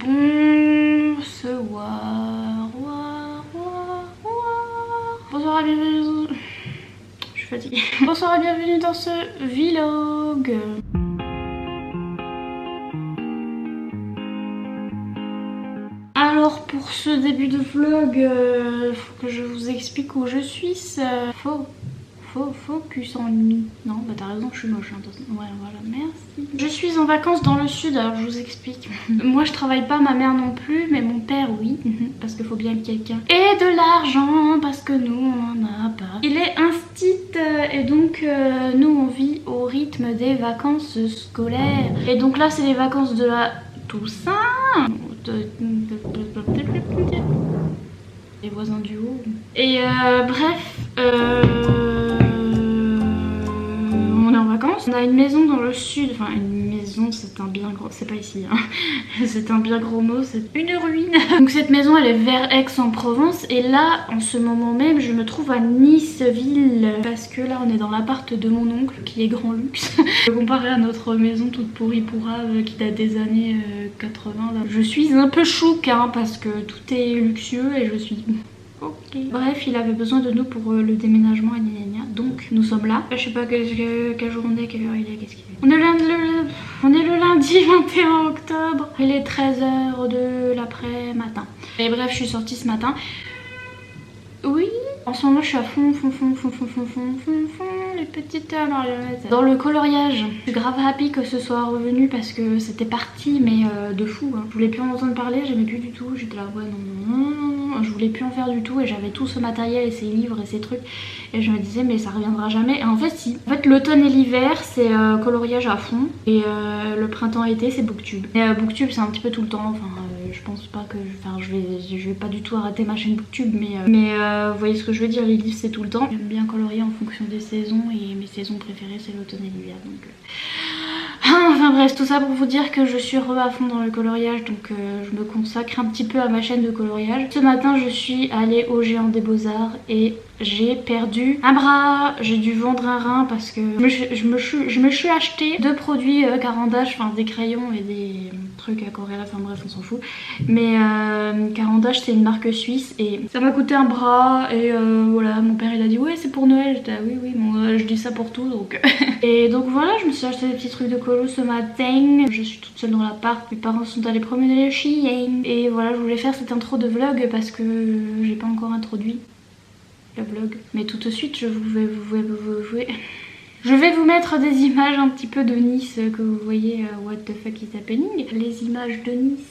Bonsoir. Bonsoir et bienvenue. Je suis fatiguée. Bonsoir et bienvenue dans ce vlog. Alors pour ce début de vlog, faut que je vous explique où je suis. Focus en nuit. Non, bah t'as raison, je suis moche. Hein. Ouais, voilà, merci. Je suis en vacances dans le sud, alors je vous explique. Moi je travaille pas, ma mère non plus, mais mon père oui. Parce qu'il faut bien quelqu'un. Et de l'argent, parce que nous on en a pas. Il est instit et donc nous on vit au rythme des vacances scolaires. Et donc là c'est les vacances de la Toussaint. Les voisins du haut. Et bref, on est en vacances. On a une maison dans le sud, enfin une maison, c'est un bien gros, c'est pas ici, hein. C'est un bien gros mot, c'est une ruine. Donc cette maison elle est vers Aix-en-Provence et là en ce moment même je me trouve à Niceville parce que là on est dans l'appart de mon oncle qui est grand luxe. Comparé à notre maison toute pourrie pourrave qui date des années 80 là. Je suis un peu chouque hein, parce que tout est luxueux et je suis... Ok. Bref, il avait besoin de nous pour le déménagement et gna gna gna. Donc nous sommes là. Je sais pas quelle journée, quelle heure il est, qu'est-ce qu'il est. On est le lundi 21 octobre. Il est 13h de l'après-matin. Et bref, je suis sortie ce matin. Oui. En ce moment, je suis à fond, les petites marionnettes. Dans le coloriage, je suis grave happy que ce soit revenu parce que c'était parti, mais de fou. Hein. Je voulais plus en entendre parler, j'aimais plus du tout. J'étais là, ouais, non, je voulais plus en faire du tout et j'avais tout ce matériel et ces livres et ces trucs. Et je me disais, mais ça reviendra jamais. Et en fait, si. En fait, l'automne et l'hiver, c'est coloriage à fond. Et le printemps-été, c'est Booktube. Et Booktube, c'est un petit peu tout le temps. Enfin, je pense pas que. Enfin, je vais pas du tout arrêter ma chaîne Booktube, mais vous voyez ce que je veux dire, les livres c'est tout le temps. J'aime bien colorier en fonction des saisons et mes saisons préférées c'est l'automne et l'hiver donc... Enfin bref, tout ça pour vous dire que je suis à fond dans le coloriage donc je me consacre un petit peu à ma chaîne de coloriage. Ce matin je suis allée au Géant des Beaux-Arts et j'ai perdu un bras, j'ai dû vendre un rein parce que je me suis acheté 2 produits Caran-d'Ache, enfin des crayons et des trucs aquarelles, enfin bref on s'en fout. Mais Caran-d'Ache c'est une marque suisse et ça m'a coûté un bras et voilà, mon père il a dit ouais c'est pour Noël, j'étais oui bon, je dis ça pour tout donc... Et donc voilà, je me suis acheté des petits trucs de colo ce matin. Je suis toute seule dans l'appart, mes parents sont allés promener les chiens. Et voilà, je voulais faire cette intro de vlog parce que j'ai pas encore introduit le vlog. Mais tout de suite, je vais vous mettre des images un petit peu de Nice que vous voyez, what the fuck is happening. Les images de Nice.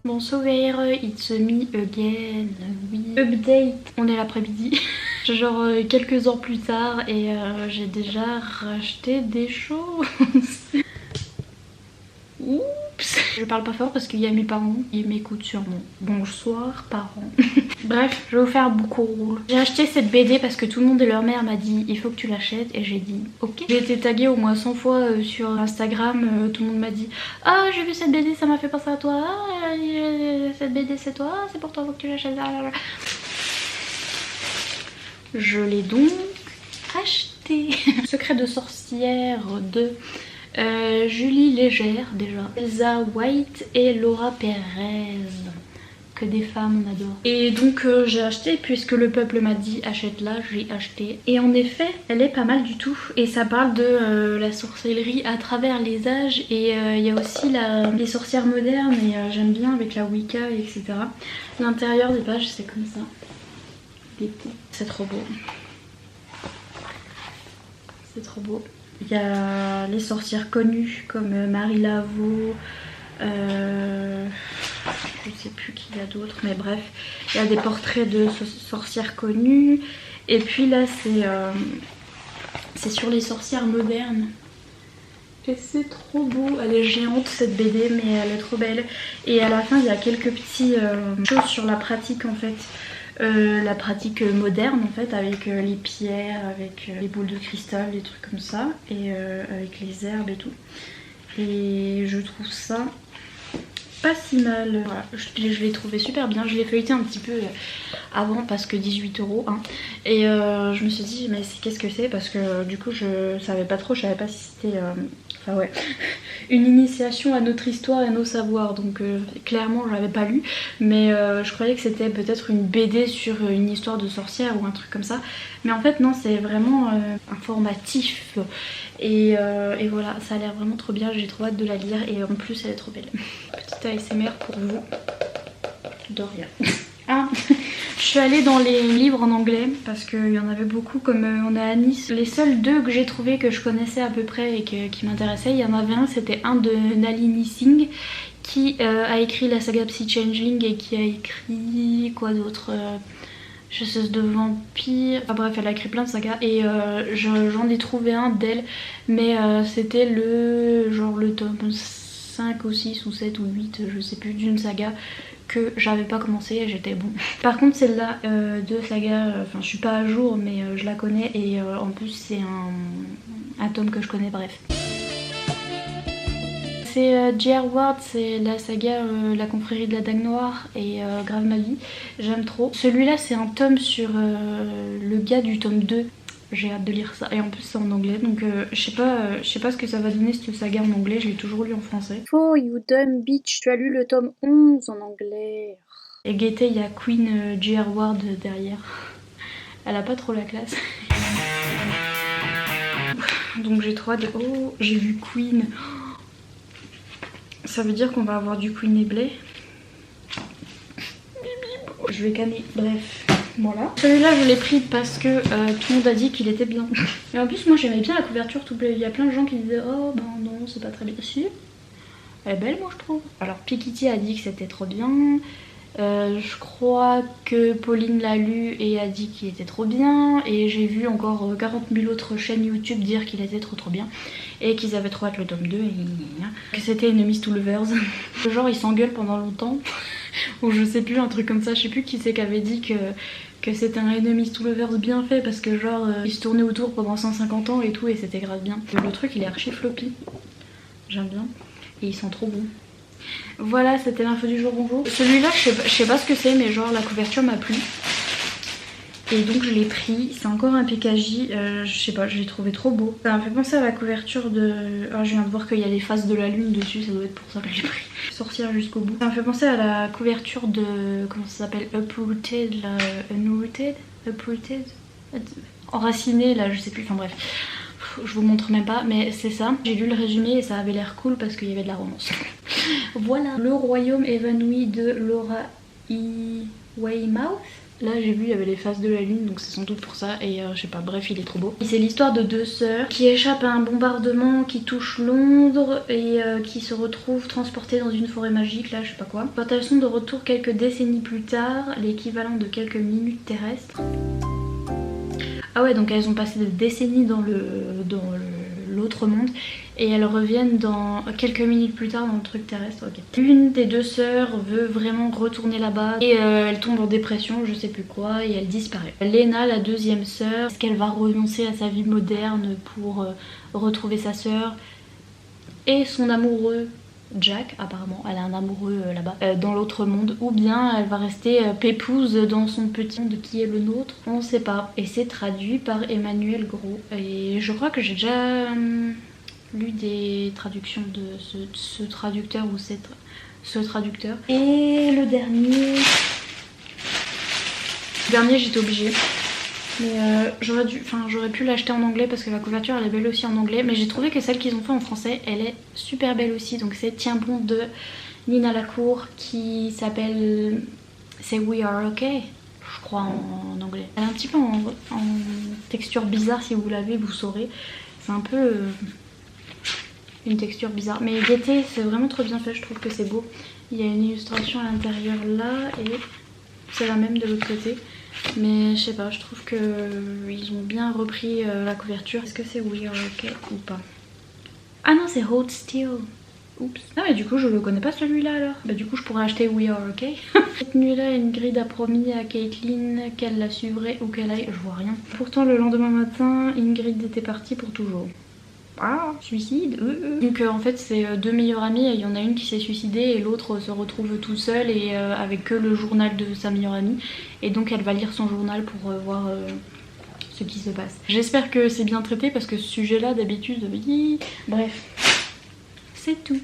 Bonsoir, it's me again, oui. Update, on est l'après-midi, genre quelques heures plus tard et j'ai déjà racheté des choses. Oups. Je parle pas fort parce qu'il y a mes parents qui m'écoutent sûrement. Bonsoir parents. Bref, je vais vous faire beaucoup rôle. J'ai acheté cette BD parce que tout le monde et leur mère m'a dit il faut que tu l'achètes et j'ai dit ok. J'ai été taguée au moins 100 fois sur Instagram, tout le monde m'a dit ah j'ai vu cette BD ça m'a fait penser à toi, ah, cette BD c'est toi, c'est pour toi faut que tu l'achètes. Je l'ai donc acheté. Secret de sorcière de Julie Légère déjà, Elsa White et Laura Perez. Que des femmes, on adore. Et donc j'ai acheté, puisque le peuple m'a dit achète-la, j'ai acheté. Et en effet, elle est pas mal du tout. Et ça parle de la sorcellerie à travers les âges. Et il y a aussi les sorcières modernes. Et j'aime bien avec la Wicca, etc. L'intérieur des pages, c'est comme ça. C'est trop beau. C'est trop beau. Il y a les sorcières connues comme Marie Laveau. Je sais plus qui il y a d'autres, mais bref, il y a des portraits de sorcières connues. Et puis là, c'est sur les sorcières modernes. Et c'est trop beau. Elle est géante cette BD, mais elle est trop belle. Et à la fin, il y a quelques petites choses sur la pratique en fait. La pratique moderne en fait, avec les pierres, avec les boules de cristal, des trucs comme ça, et avec les herbes et tout. Et je trouve ça pas si mal. Voilà, je l'ai trouvé super bien. Je l'ai feuilleté un petit peu avant parce que 18 € hein. Et je me suis dit mais qu'est-ce que c'est, parce que du coup je savais pas trop, je savais pas si c'était enfin ouais, une initiation à notre histoire et à nos savoirs. Donc clairement je l'avais pas lu, mais je croyais que c'était peut-être une BD sur une histoire de sorcière ou un truc comme ça. Mais en fait non, c'est vraiment informatif. Et voilà, ça a l'air vraiment trop bien, j'ai trop hâte de la lire et en plus elle est trop belle. Petite ASMR pour vous. De rien. Ah, je suis allée dans les livres en anglais parce qu'il y en avait beaucoup, comme on est à Nice. Les seuls deux que j'ai trouvé que je connaissais à peu près et qui m'intéressaient, il y en avait un, c'était un de Nalini Singh qui a écrit la saga Psy Changeling et qui a écrit quoi d'autre, Chasseuse de vampires, enfin bref, elle a écrit plein de sagas et j'en ai trouvé un d'elle, mais c'était le tome 5 ou 6 ou 7 ou 8, je sais plus, d'une saga que j'avais pas commencé et j'étais bon. Par contre celle-là de saga, enfin je suis pas à jour mais je la connais et en plus c'est un tome que je connais, bref. C'est J.R. Ward, c'est la saga La confrérie de la Dague Noire et grave ma vie, j'aime trop. Celui-là c'est un tome sur le gars du tome 2. J'ai hâte de lire ça et en plus c'est en anglais, donc je sais pas ce que ça va donner cette saga en anglais, je l'ai toujours lu en français. Oh you dumb bitch, tu as lu le tome 11 en anglais. Et gaieté, il y a Queen J.R. Ward derrière. Elle a pas trop la classe. Donc j'ai trop hâte de... Oh, j'ai vu Queen. Ça veut dire qu'on va avoir du Queen et Blay. Je vais canner, bref. Voilà. Celui-là je l'ai pris parce que tout le monde a dit qu'il était bien. Et en plus moi j'aimais bien la couverture, il y a plein de gens qui disaient oh ben non c'est pas très bien. Si, elle est belle moi je trouve. Alors Piketty a dit que c'était trop bien. Je crois que Pauline l'a lu et a dit qu'il était trop bien. Et j'ai vu encore 40 000 autres chaînes YouTube dire qu'il était trop bien. Et qu'ils avaient trop hâte le tome 2 et que c'était Enemies to Lovers. Genre ils s'engueulent pendant longtemps. Ou je sais plus, un truc comme ça, je sais plus qui c'est qui avait dit que c'était un Enemies to Lovers bien fait parce que genre ils se tournaient autour pendant 150 ans et tout et c'était grave bien. Le truc il est archi floppy, j'aime bien et ils sont trop bons. Voilà, c'était l'info du jour, bonjour. Celui-là je sais pas ce que c'est mais genre la couverture m'a plu. Et donc je l'ai pris, c'est encore un PKJ, je sais pas, je l'ai trouvé trop beau. Ça m'a fait penser à la couverture de... Oh, je viens de voir qu'il y a les faces de la lune dessus, ça doit être pour ça que je l'ai pris. Sortir jusqu'au bout. Ça m'a fait penser à la couverture de... Comment ça s'appelle, Uprooted, là... Unrooted, Uprooted, Enraciné, là, je sais plus, enfin bref. Je vous montre même pas, mais c'est ça. J'ai lu le résumé et ça avait l'air cool parce qu'il y avait de la romance. Voilà. Le royaume évanoui de Laura E. Weymouth. Là j'ai vu il y avait les faces de la lune donc c'est sans doute pour ça et je sais pas, bref il est trop beau. C'est l'histoire de deux sœurs qui échappent à un bombardement qui touche Londres et qui se retrouvent transportées dans une forêt magique, là je sais pas quoi. Quand elles sont de retour quelques décennies plus tard, l'équivalent de quelques minutes terrestres. Ah ouais, donc elles ont passé des décennies dans l'autre monde et elles reviennent dans quelques minutes plus tard dans le truc terrestre. Ok. Une des deux sœurs veut vraiment retourner là-bas et elle tombe en dépression, je sais plus quoi, et elle disparaît. Lena, la deuxième sœur, est-ce qu'elle va renoncer à sa vie moderne pour retrouver sa sœur et son amoureux Jack, apparemment, elle a un amoureux là-bas, dans l'autre monde, ou bien elle va rester pépouse dans son petit monde qui est le nôtre, on sait pas. Et c'est traduit par Emmanuel Gros. Et je crois que j'ai déjà lu des traductions de ce traducteur ou cette ce traducteur. Et le dernier j'étais obligée. Mais j'aurais pu l'acheter en anglais parce que la couverture elle est belle aussi en anglais. Mais j'ai trouvé que celle qu'ils ont fait en français elle est super belle aussi. Donc c'est Tiens bon de Nina Lacour qui s'appelle... c'est We Are OK, je crois en anglais. Elle est un petit peu en texture bizarre, si vous l'avez vous saurez. C'est un peu une texture bizarre. Mais l'été c'est vraiment trop bien fait, je trouve que c'est beau. Il y a une illustration à l'intérieur là et c'est la même de l'autre côté. Mais je sais pas, je trouve que ils ont bien repris la couverture. Est-ce que c'est We Are OK ou pas? Ah non, c'est Hold Still. Oups. Ah mais du coup je le connais pas celui-là alors. Bah du coup je pourrais acheter We Are OK. Cette nuit-là Ingrid a promis à Caitlin qu'elle la suivrait où qu'elle aille. Je vois rien. Pourtant le lendemain matin Ingrid était partie pour toujours. Ah, suicide. Donc en fait c'est deux meilleures amies, il y en a une qui s'est suicidée et l'autre se retrouve tout seul et avec que le journal de sa meilleure amie. Et donc elle va lire son journal pour voir ce qui se passe. J'espère que c'est bien traité parce que ce sujet là d'habitude... Bref, c'est tout.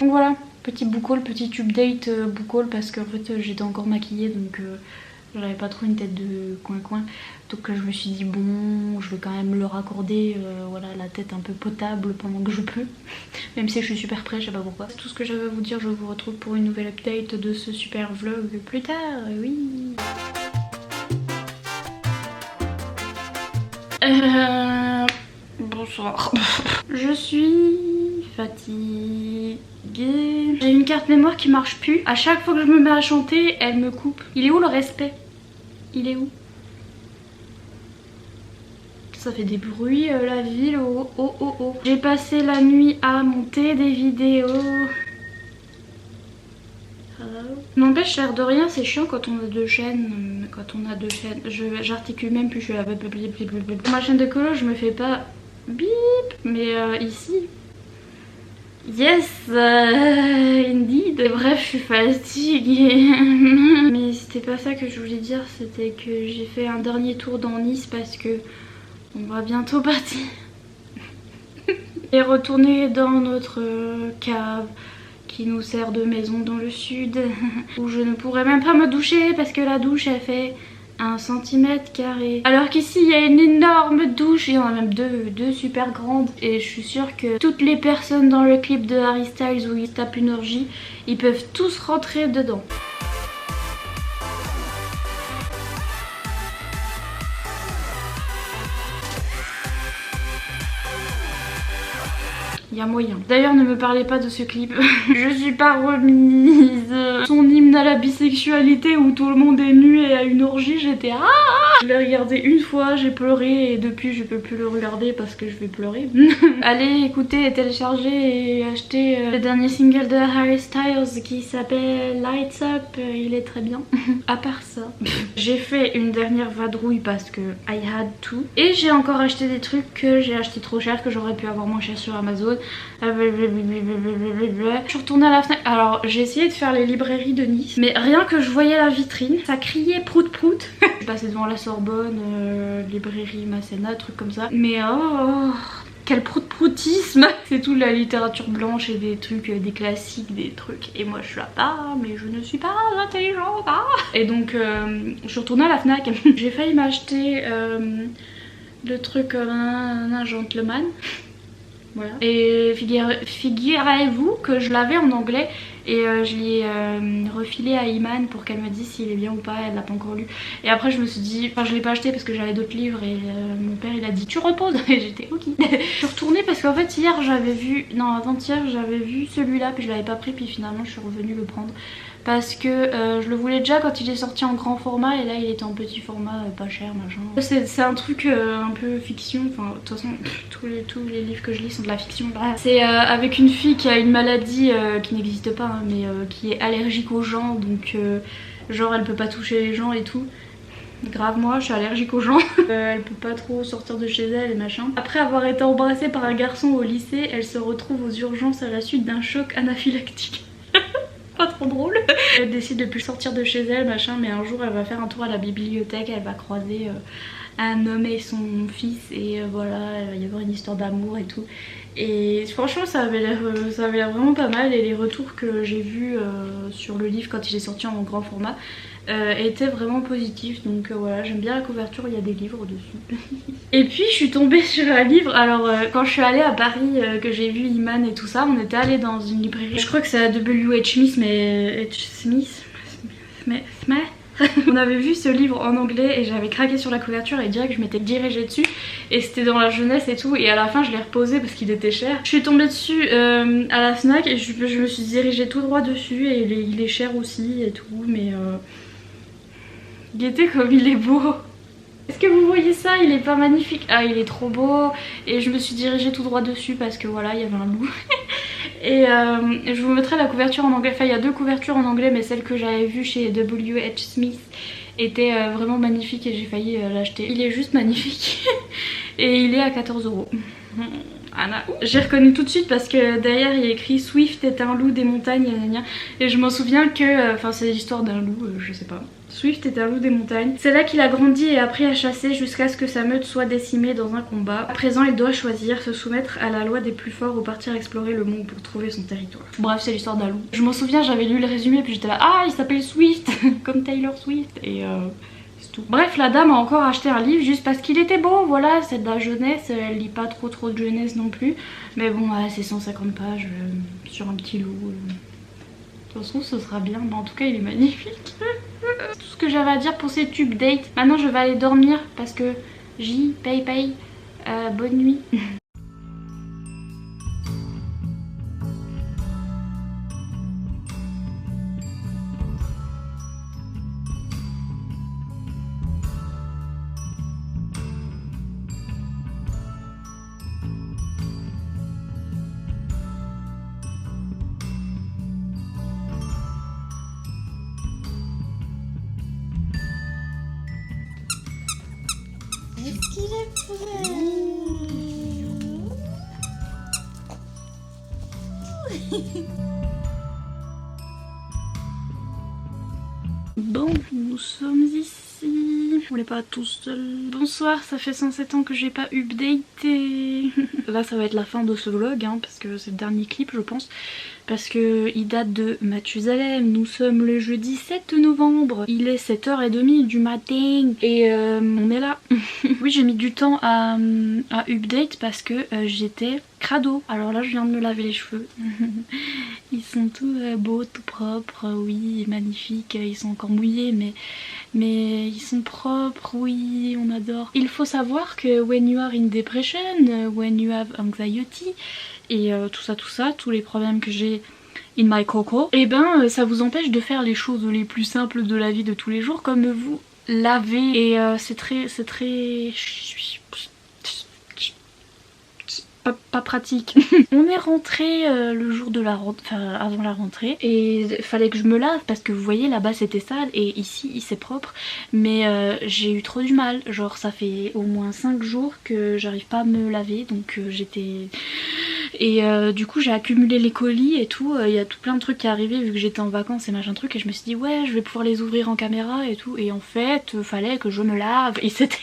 Donc voilà, petit book haul, petit update book haul parce qu'en fait j'étais encore maquillée donc... j'avais pas trop une tête de coin-coin, donc je me suis dit bon, je vais quand même leur accorder voilà, la tête un peu potable pendant que je peux, même si je suis super près, je sais pas pourquoi. C'est tout ce que j'avais à vous dire, je vous retrouve pour une nouvelle update de ce super vlog plus tard, oui. Bonsoir. Je suis fatiguée. J'ai une carte mémoire qui marche plus. À chaque fois que je me mets à chanter, elle me coupe. Il est où le respect? Il est où? Ça fait des bruits la ville. Oh oh oh oh. J'ai passé la nuit à monter des vidéos. N'empêche, l'air de rien, c'est chiant quand on a deux chaînes. J'articule même plus, je suis là. Pour ma chaîne de colo, je me fais pas bip. Mais ici... Yes, indeed. Bref, je suis fatiguée. Mais c'était pas ça que je voulais dire, c'était que j'ai fait un dernier tour dans Nice parce que on va bientôt partir. Et retourner dans notre cave qui nous sert de maison dans le sud, où je ne pourrais même pas me doucher parce que la douche elle fait 1 cm². Alors qu'ici il y a une énorme douche, il y en a même deux super grandes. Et je suis sûre que toutes les personnes dans le clip de Harry Styles où il tape une orgie, ils peuvent tous rentrer dedans. Il y a moyen. D'ailleurs ne me parlez pas de ce clip. Je suis pas remise. Son hymne à la bisexualité où tout le monde est nu et à une orgie, j'étais je l'ai regardé une fois, j'ai pleuré et depuis je peux plus le regarder parce que je vais pleurer. Allez écouter et télécharger et acheter le dernier single de Harry Styles qui s'appelle Lights Up, il est très bien. À part ça, j'ai fait une dernière vadrouille parce que I had to. Et j'ai encore acheté des trucs que j'ai acheté trop cher, que j'aurais pu avoir moins cher sur Amazon. Je suis retournée à la Fnac. Alors j'ai essayé de faire les librairies de Nice, mais rien que je voyais la vitrine, ça criait prout prout. Je suis passée devant la Sorbonne, librairie Masséna, trucs comme ça. Mais oh, quel prout-proutisme. C'est tout de la littérature blanche et des trucs, des classiques, des trucs. Et moi je suis là, mais je ne suis pas intelligente. Et donc je suis retournée à la Fnac. J'ai failli m'acheter le truc un gentleman. Voilà. Et figurez-vous que je l'avais en anglais et je l'ai refilé à Iman pour qu'elle me dise s'il est bien ou pas, elle l'a pas encore lu. Et après je me suis dit, enfin je l'ai pas acheté parce que j'avais d'autres livres et mon père il a dit tu reposes et j'étais ok. Je suis retournée parce qu'en fait hier j'avais vu, non avant-hier j'avais vu celui-là puis je l'avais pas pris puis finalement je suis revenue le prendre. Parce que je le voulais déjà quand il est sorti en grand format et là il était en petit format pas cher machin. C'est un truc un peu fiction, enfin de toute façon tous les livres que je lis sont de la fiction. C'est avec une fille qui a une maladie qui n'existe pas hein, mais qui est allergique aux gens donc genre elle peut pas toucher les gens et tout. Grave moi je suis allergique aux gens. Elle peut pas trop sortir de chez elle et machin. Après avoir été embrassée par un garçon au lycée, elle se retrouve aux urgences à la suite d'un choc anaphylactique. Pas trop drôle. Elle décide de plus sortir de chez elle machin, mais un jour elle va faire un tour à la bibliothèque, elle va croiser un homme et son fils et voilà, il va y avoir une histoire d'amour et tout. Et franchement ça avait l'air vraiment pas mal, et les retours que j'ai vus sur le livre quand il est sorti en grand format étaient vraiment positifs. Donc voilà, j'aime bien la couverture, il y a des livres dessus. Et puis je suis tombée sur un livre. Alors quand je suis allée à Paris, que j'ai vu Iman et tout ça, on était allé dans une librairie, je crois que c'est à W.H. Smith, mais on avait vu ce livre en anglais et j'avais craqué sur la couverture et direct je m'étais dirigée dessus, et c'était dans la jeunesse et tout, et à la fin je l'ai reposé parce qu'il était cher. Je suis tombée dessus à la Fnac et je me suis dirigée tout droit dessus, et il est cher aussi et tout, mais il était comme il est beau. Est-ce que vous voyez ça? Il est pas magnifique? Ah, il est trop beau. Et je me suis dirigée tout droit dessus parce que voilà, il y avait un loup. Et je vous mettrai la couverture en anglais. Enfin, il y a deux couvertures en anglais, mais celle que j'avais vue chez W.H. Smith était vraiment magnifique et j'ai failli l'acheter. Il est juste magnifique. Et il est à 14 €. J'ai reconnu tout de suite parce que derrière il y a écrit Swift est un loup des montagnes, et je m'en souviens que, enfin c'est l'histoire d'un loup, je sais pas. Swift est un loup des montagnes. C'est là qu'il a grandi et appris à chasser jusqu'à ce que sa meute soit décimée dans un combat. À présent il doit choisir, se soumettre à la loi des plus forts ou partir explorer le monde pour trouver son territoire. Bref, c'est l'histoire d'un loup. Je m'en souviens, j'avais lu le résumé puis j'étais là, ah il s'appelle Swift comme Taylor Swift, et tout. Bref, la dame a encore acheté un livre juste parce qu'il était beau, voilà, c'est de la jeunesse, elle lit pas trop de jeunesse non plus. Mais bon, c'est 150 pages sur un petit loup. De toute façon, ce sera bien, mais en tout cas, il est magnifique. Tout ce que j'avais à dire pour cette update. Maintenant, je vais aller dormir parce que paye. Bonne nuit. Est-ce qu'il est prêt? Bon, nous sommes ici. On n'est pas tous seuls. Bonsoir, ça fait 107 ans que j'ai pas updaté. Là ça va être la fin de ce vlog hein, parce que c'est le dernier clip je pense. Parce que il date de Mathusalem. Nous sommes le jeudi 7 novembre. Il est 7h30 du matin. Et on est là. Oui, j'ai mis du temps à update parce que j'étais crado. Alors là je viens de me laver les cheveux. Ils sont tout beaux, tout propres. Oui, magnifiques. Ils sont encore mouillés mais ils sont propres. Oui, on adore. Il faut savoir que when you are in depression, when you have anxiety, et tout ça, tous les problèmes que j'ai in my coco, et ben ça vous empêche de faire les choses les plus simples de la vie de tous les jours, comme vous laver. Et c'est très pas pratique. On est rentré le jour de la rentrée, enfin avant la rentrée, et fallait que je me lave parce que vous voyez là-bas c'était sale et ici c'est propre, mais j'ai eu trop du mal, genre ça fait au moins 5 jours que j'arrive pas à me laver, donc j'étais... Et du coup j'ai accumulé les colis et tout, il y a tout plein de trucs qui arrivaient vu que j'étais en vacances et machin truc, et je me suis dit ouais je vais pouvoir les ouvrir en caméra et tout, et en fait fallait que je me lave, et c'était...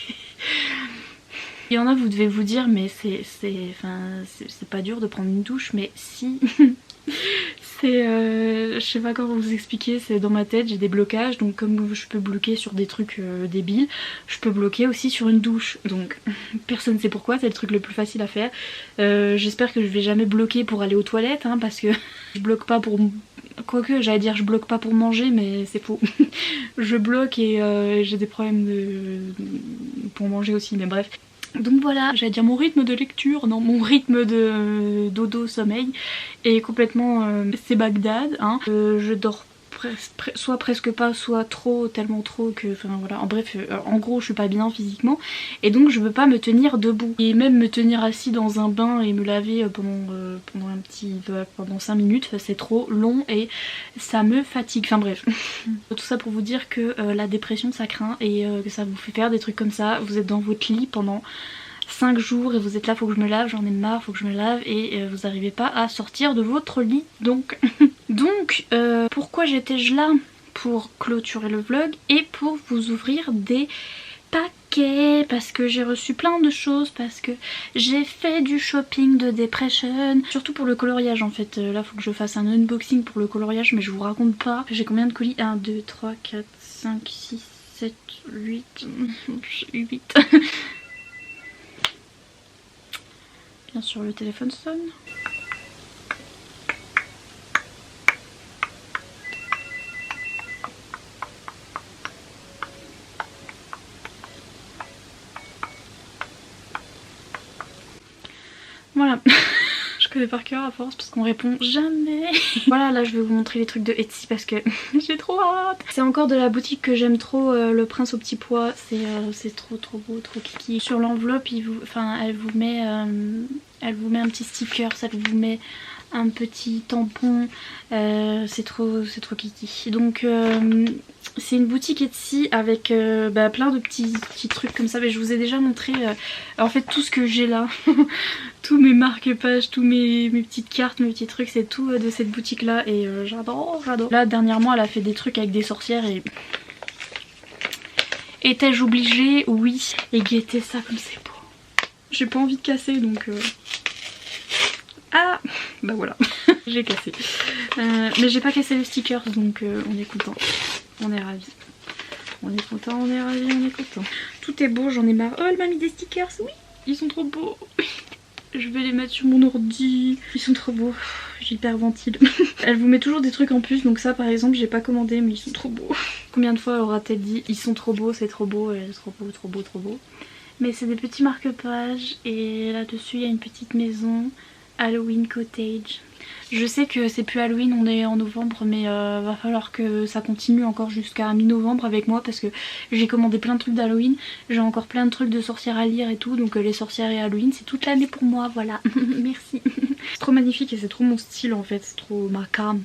Il y en a vous devez vous dire mais c'est pas dur de prendre une douche, mais si. C'est je sais pas comment vous expliquer, c'est dans ma tête j'ai des blocages, donc comme je peux bloquer sur des trucs débiles, je peux bloquer aussi sur une douche, donc personne sait pourquoi, c'est le truc le plus facile à faire. J'espère que je vais jamais bloquer pour aller aux toilettes hein, parce que je bloque pas pour... Quoique j'allais dire je bloque pas pour manger, mais c'est faux. Je bloque et j'ai des problèmes pour manger aussi, mais bref. Donc voilà, j'allais dire mon rythme de lecture, non, mon rythme de dodo sommeil est complètement c'est Bagdad hein. Je dors soit presque pas, soit trop, tellement trop que, enfin voilà, en bref, en gros je suis pas bien physiquement et donc je peux pas me tenir debout, et même me tenir assis dans un bain et me laver pendant 5 minutes, c'est trop long et ça me fatigue, enfin bref. Tout ça pour vous dire que la dépression ça craint, et que ça vous fait faire des trucs comme ça, vous êtes dans votre lit pendant 5 jours et vous êtes là, faut que je me lave, j'en ai marre, faut que je me lave, et vous arrivez pas à sortir de votre lit, donc pourquoi j'étais là? Pour clôturer le vlog et pour vous ouvrir des packs fatiguée parce que j'ai reçu plein de choses, parce que j'ai fait du shopping de Depression. Surtout pour le coloriage en fait. Là faut que je fasse un unboxing pour le coloriage mais je vous raconte pas. J'ai combien de colis? 1, 2, 3, 4, 5, 6, 7, 8... 8. Bien sûr le téléphone sonne. Voilà, je connais par cœur à force parce qu'on répond jamais. Voilà, là je vais vous montrer les trucs de Etsy parce que j'ai trop hâte. C'est encore de la boutique que j'aime trop, Le Prince au petit pois. C'est trop beau, trop kiki. Sur l'enveloppe, elle vous met un petit sticker, ça vous met un petit tampon. C'est trop kiki. Donc c'est une boutique Etsy avec plein de petits trucs comme ça. Mais je vous ai déjà montré en fait tout ce que j'ai là. Tous mes marque-pages, tous mes petites cartes, mes petits trucs, c'est tout de cette boutique là et j'adore. Là dernièrement elle a fait des trucs avec des sorcières et... Étais-je obligée? Oui. Et guettez ça comme c'est beau. J'ai pas envie de casser donc... Ah bah voilà, j'ai cassé. Mais j'ai pas cassé les stickers donc on est content. On est ravis. On est content, on est ravis, on est content. Tout est beau, j'en ai marre. Oh elle m'a mis des stickers, oui. Ils sont trop beaux. Je vais les mettre sur mon ordi. Ils sont trop beaux. J'hyperventile. Elle vous met toujours des trucs en plus. Donc ça par exemple j'ai pas commandé mais ils sont trop beaux. Combien de fois aura-t-elle dit ils sont trop beaux, c'est trop beau, trop beau, trop beau, trop beau. Mais c'est des petits marque-pages. Et là-dessus il y a une petite maison. Halloween Cottage. Je sais que c'est plus Halloween, on est en novembre, mais va falloir que ça continue encore jusqu'à mi-novembre avec moi parce que j'ai commandé plein de trucs d'Halloween. J'ai encore plein de trucs de sorcières à lire et tout, donc les sorcières et Halloween c'est toute l'année pour moi, voilà. Merci. C'est trop magnifique et c'est trop mon style en fait, c'est trop ma cam.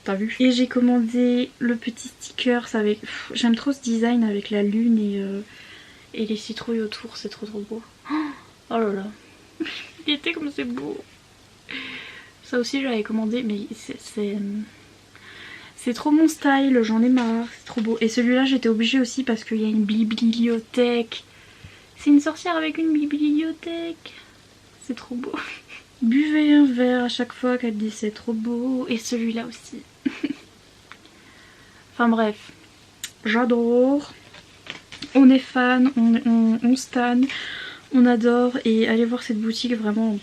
T'as vu? Et j'ai commandé le petit sticker avec... J'aime trop ce design avec la lune et les citrouilles autour, c'est trop beau. Oh là là. Regardez comme c'est beau. Ça aussi j'avais commandé mais c'est trop mon style, j'en ai marre, c'est trop beau. Et celui-là j'étais obligée aussi parce qu'il y a une bibliothèque. C'est une sorcière avec une bibliothèque. C'est trop beau. Buvez un verre à chaque fois qu'elle dit c'est trop beau. Et celui-là aussi. Enfin bref, j'adore. On est fan, on stan. On adore et allez voir cette boutique vraiment,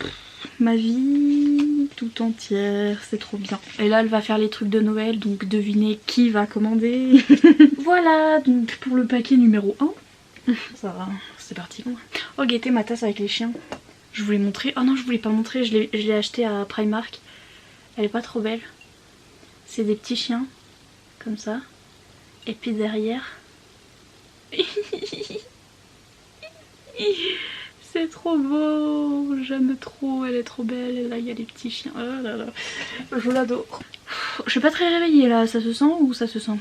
ma vie tout entière, c'est trop bien. Et là elle va faire les trucs de Noël donc devinez qui va commander. Voilà donc pour le paquet numéro 1. Ça va, c'est parti. Oh guettez ma tasse avec les chiens. Je voulais montrer, oh non je voulais pas montrer, je l'ai acheté à Primark. Elle est pas trop belle. C'est des petits chiens comme ça. Et puis derrière... C'est trop beau, j'aime trop, elle est trop belle, et là il y a les petits chiens, oh là là, je l'adore. Je suis pas très réveillée là, ça se sent ou ça se sent?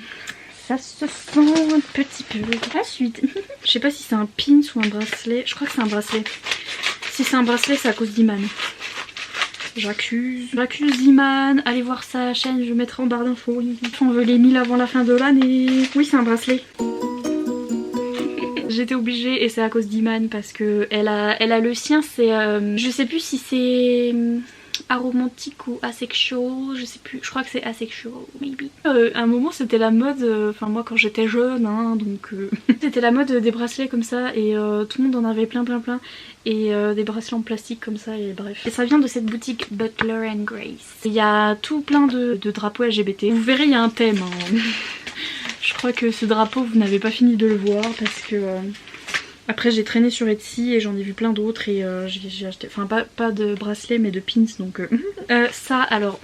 Ça se sent un petit peu. La suite. Je sais pas si c'est un pin ou un bracelet, je crois que c'est un bracelet. Si c'est un bracelet c'est à cause d'Iman. J'accuse Iman, allez voir sa chaîne, je mettrai en barre d'infos. On veut les 1000 avant la fin de l'année. Oui c'est un bracelet. J'étais obligée et c'est à cause d'Iman parce que elle a le sien, c'est je sais plus si c'est aromantique ou asexual, je sais plus, je crois que c'est asexual maybe. À un moment c'était la mode, enfin moi quand j'étais jeune hein, donc c'était la mode des bracelets comme ça et tout le monde en avait plein et des bracelets en plastique comme ça et bref. Et ça vient de cette boutique Butler and Grace. Il y a tout plein de drapeaux LGBT. Vous verrez il y a un thème hein. Je crois que ce drapeau vous n'avez pas fini de le voir parce que après j'ai traîné sur Etsy et j'en ai vu plein d'autres et j'ai acheté, enfin pas de bracelet mais de pins donc ça alors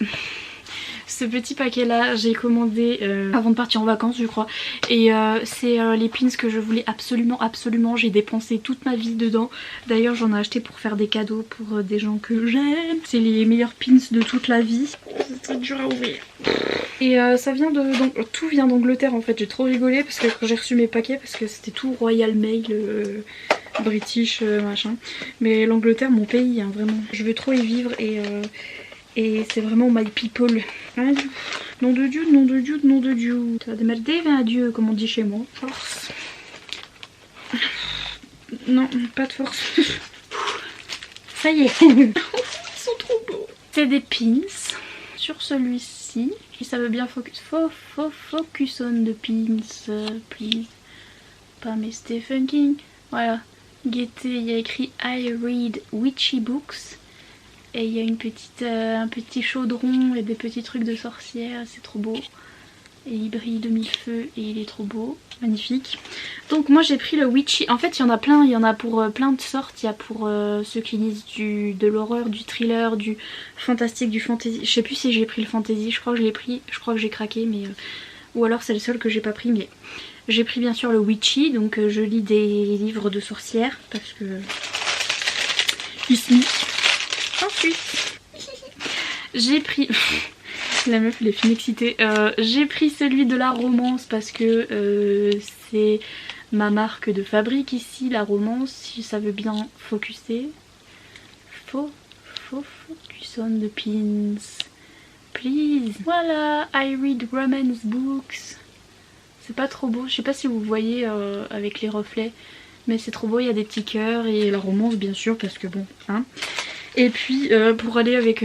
ce petit paquet là j'ai commandé avant de partir en vacances je crois et c'est les pins que je voulais absolument, j'ai dépensé toute ma vie dedans. D'ailleurs j'en ai acheté pour faire des cadeaux pour des gens que j'aime. C'est les meilleurs pins de toute la vie. C'est très dur à ouvrir. Et ça vient donc tout vient d'Angleterre en fait, j'ai trop rigolé parce que quand j'ai reçu mes paquets parce que c'était tout Royal Mail, British machin. Mais l'Angleterre mon pays hein, vraiment, je veux trop y vivre et c'est vraiment my people. Nom de Dieu. Tu vas démerder, viens à Dieu comme on dit chez moi. Force. Non, pas de force. Ça y est. Ils sont trop beaux. C'est des pins sur celui-ci. Et ça veut bien focus. Focus on the pins, please. Pas mes Stephen King. Voilà. Gaieté, il y a écrit I read witchy books. Et il y a une petite, un petit chaudron et des petits trucs de sorcière. C'est trop beau. Et il brille de mille feux et il est trop beau, magnifique. Donc moi j'ai pris le witchy, en fait il y en a plein, il y en a pour plein de sortes. Il y a pour ceux qui lisent de l'horreur, du thriller, du fantastique, du fantasy. Je sais plus si j'ai pris le fantasy, je crois que je l'ai pris, je crois que j'ai craqué, mais ou alors c'est le seul que j'ai pas pris. Mais j'ai pris bien sûr le witchy, donc je lis des livres de sorcières parce que ici. Ensuite j'ai pris... La meuf, elle est fine excitée. J'ai pris celui de la romance parce que c'est ma marque de fabrique ici, la romance, si ça veut bien focuser. Focus on the pins, please. Voilà, I read romance books. C'est pas trop beau, je sais pas si vous voyez avec les reflets, mais c'est trop beau, il y a des petits cœurs et la romance bien sûr parce que bon, hein. Et puis pour aller avec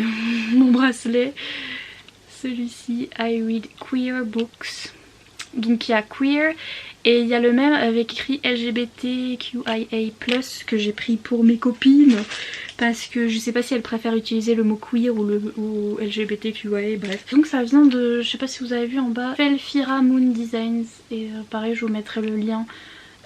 mon bracelet, celui-ci, I read queer books. Donc il y a queer et il y a le même avec écrit LGBTQIA+, que j'ai pris pour mes copines parce que je sais pas si elles préfèrent utiliser le mot queer ou LGBTQIA, bref. Donc ça vient de, je sais pas si vous avez vu en bas, Felfira Moon Designs, et pareil je vous mettrai le lien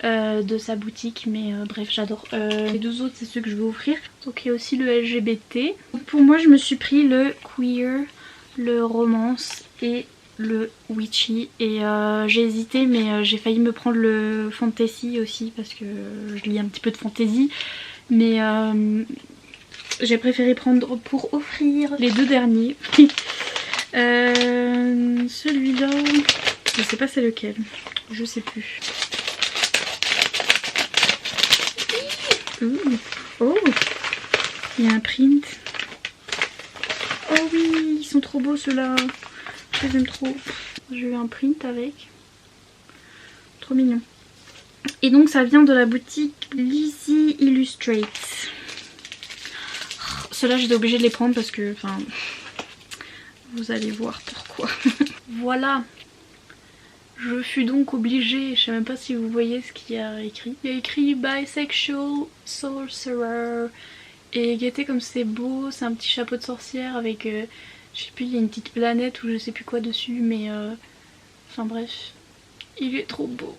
de sa boutique, mais bref j'adore. Les deux autres c'est ceux que je vais offrir. Donc il y a aussi le LGBT. Donc, pour moi je me suis pris le queer, le romance et le witchy, et j'ai hésité mais j'ai failli me prendre le fantasy aussi parce que je lis un petit peu de fantasy, mais j'ai préféré prendre pour offrir les deux derniers. Celui-là, je sais pas c'est lequel, je sais plus. Oh, il y a un print. Oh oui, ils sont trop beaux ceux-là. Je les aime trop. J'ai eu un print avec. Trop mignon. Et donc ça vient de la boutique Lizzie Illustrates. Ceux-là j'étais obligée de les prendre parce que, enfin, vous allez voir pourquoi. Voilà. Je fus donc obligée, je sais même pas si vous voyez ce qu'il y a écrit. Il y a écrit Bisexual Sorcerer. Et gaieté comme c'est beau, c'est un petit chapeau de sorcière avec, je sais plus, il y a une petite planète ou je sais plus quoi dessus, mais enfin bref, il est trop beau.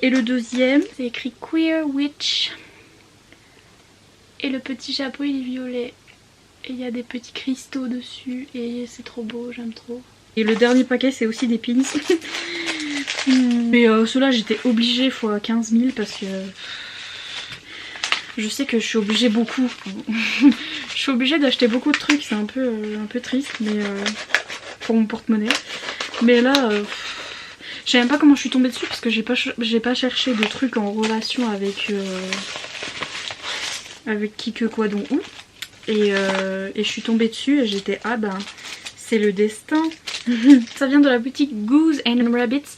Et le deuxième, c'est écrit Queer Witch. Et le petit chapeau il est violet. Et il y a des petits cristaux dessus et c'est trop beau, j'aime trop. Et le dernier paquet c'est aussi des pins. Mais ceux-là j'étais obligée fois 15 000 parce que... Je sais que je suis obligée beaucoup. Je suis obligée d'acheter beaucoup de trucs, c'est un peu triste, mais pour mon porte-monnaie. Mais là, je sais même pas comment je suis tombée dessus parce que j'ai pas cherché de trucs en relation avec qui que quoi dont où. Et je suis tombée dessus et j'étais ah ben c'est le destin. Ça vient de la boutique Goose and Rabbits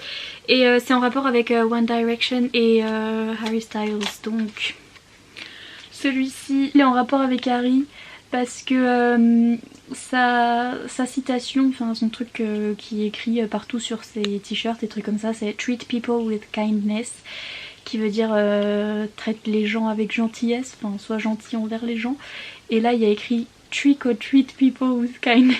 et c'est en rapport avec One Direction et Harry Styles, donc... Celui-ci, il est en rapport avec Harry parce que sa citation, enfin son truc qui est écrit partout sur ses t-shirts et trucs comme ça, c'est Treat people with kindness, qui veut dire traite les gens avec gentillesse, enfin sois gentil envers les gens. Et là il y a écrit Trick or treat people with kindness.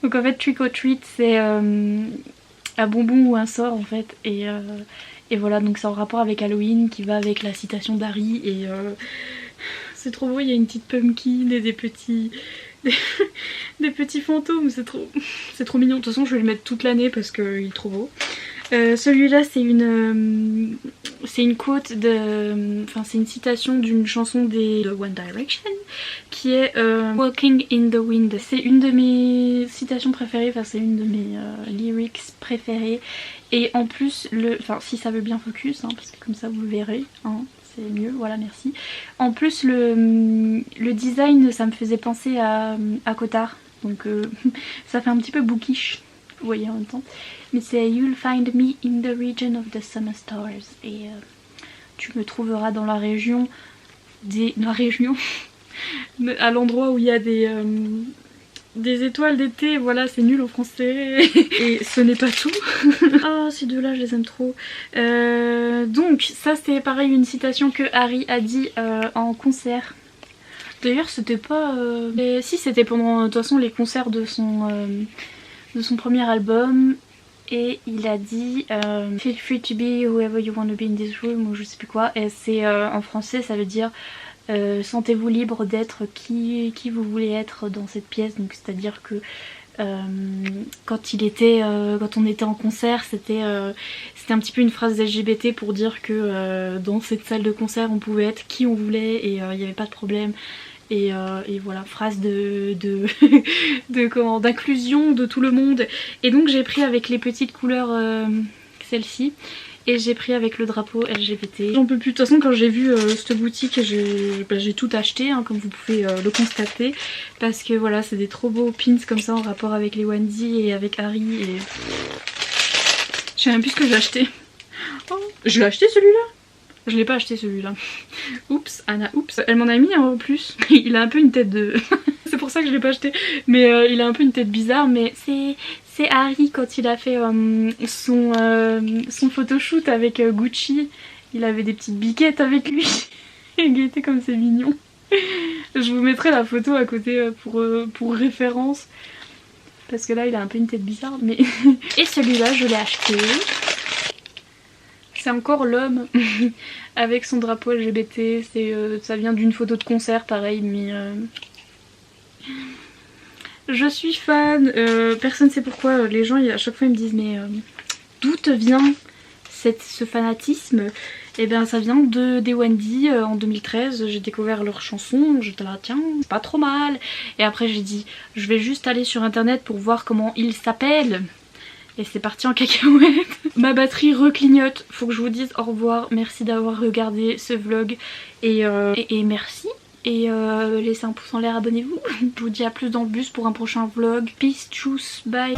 Donc en fait trick or treat c'est un bonbon ou un sort en fait, et voilà, donc c'est en rapport avec Halloween qui va avec la citation d'Harry et c'est trop beau, il y a une petite pumpkin et des petits fantômes, c'est trop mignon. De toute façon je vais le mettre toute l'année parce qu'il est trop beau. Celui-là c'est une quote de... Enfin c'est une citation d'une chanson de One Direction qui est Walking in the Wind. C'est une de mes citations préférées, enfin c'est une de mes lyrics préférées. Et en plus, enfin si ça veut bien focus, hein, parce que comme ça vous le verrez, hein, c'est mieux, voilà merci. En plus le design ça me faisait penser à Cotard, donc ça fait un petit peu bookish, vous voyez en même temps. Mais c'est You'll find me in the region of the summer stars, et tu me trouveras dans la région à l'endroit où il y a des étoiles d'été. Voilà, c'est nul en français. Et ce n'est pas tout. Ah, ces deux là je les aime trop. Donc ça c'est pareil une citation que Harry a dit en concert. D'ailleurs c'était pas... Mais si, c'était pendant de toute façon les concerts de son premier album. Et il a dit Feel free to be whoever you want to be in this room, ou je sais plus quoi. Et c'est en français ça veut dire sentez-vous libre d'être qui vous voulez être dans cette pièce. Donc c'est à dire que quand on était en concert, c'était un petit peu une phrase LGBT pour dire que dans cette salle de concert on pouvait être qui on voulait et il n'y avait pas de problème. Et voilà, phrase d'inclusion de tout le monde. Et donc j'ai pris avec les petites couleurs celle-ci. Et j'ai pris avec le drapeau LGBT. J'en peux plus. De toute façon quand j'ai vu cette boutique j'ai tout acheté hein, comme vous pouvez le constater. Parce que voilà, c'est des trop beaux pins comme ça en rapport avec les Wendy et avec Harry. Et je sais même plus ce que j'ai acheté. Oh, je l'ai acheté celui-là. Je l'ai pas acheté celui-là. Oups, Anna, oups. Elle m'en a mis un en plus. Il a un peu une tête de... C'est pour ça que je l'ai pas acheté. Mais il a un peu une tête bizarre. Mais c'est Harry quand il a fait son photoshoot avec Gucci. Il avait des petites biquettes avec lui. Il était comme c'est mignon. Je vous mettrai la photo à côté pour référence. Parce que là il a un peu une tête bizarre. Mais et celui-là je l'ai acheté. C'est encore l'homme avec son drapeau LGBT, ça vient d'une photo de concert pareil, mais je suis fan. Personne sait pourquoi les gens à chaque fois ils me disent mais d'où te vient ce fanatisme? Et bien ça vient des Wendy. En 2013 j'ai découvert leurs chansons, j'étais là tiens c'est pas trop mal. Et après j'ai dit je vais juste aller sur internet pour voir comment ils s'appellent. Et c'est parti en cacahuète. Ma batterie reclignote, faut que je vous dise au revoir. Merci d'avoir regardé ce vlog et merci. Et laissez un pouce en l'air, abonnez-vous. Je vous dis à plus dans le bus pour un prochain vlog. Peace, tchuss, bye.